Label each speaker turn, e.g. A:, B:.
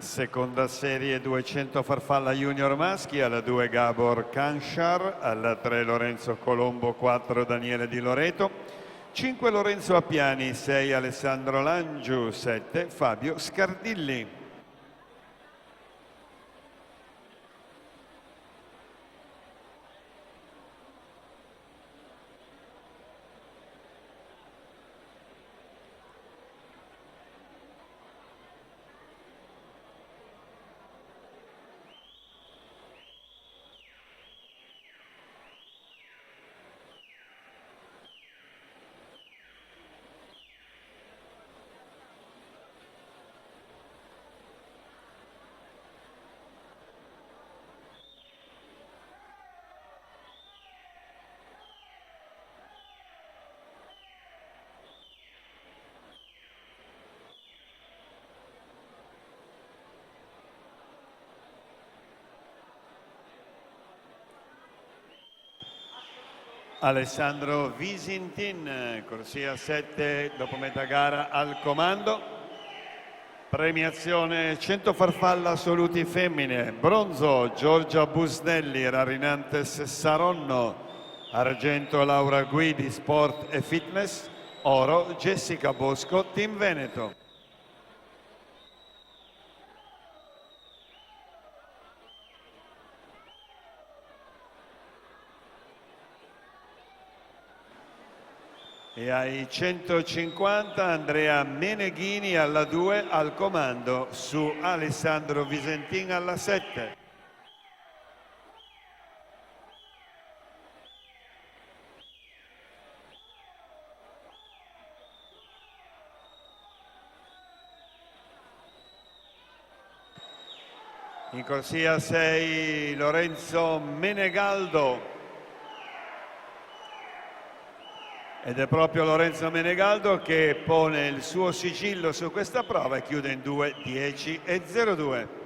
A: Seconda serie 200 farfalla junior maschi, alla 2 Gabor Kanshar, alla 3 Lorenzo Colombo, 4 Daniele Di Loreto, 5 Lorenzo Appiani, 6 Alessandro Langiu, 7 Fabio Scardilli. Alessandro Visintin, corsia 7 dopo metà gara al comando. Premiazione 100 farfalla assoluti femmine. Bronzo Giorgia Busnelli, Rarinantes Saronno. Argento Laura Guidi, Sport e Fitness. Oro Jessica Bosco, Team Veneto. E ai 150 Andrea Meneghini alla 2 al comando su Alessandro Visentin alla 7. In corsia 6 Lorenzo Menegaldo. Ed è proprio Lorenzo Menegaldo che pone il suo sigillo su questa prova e chiude in 2:10:02.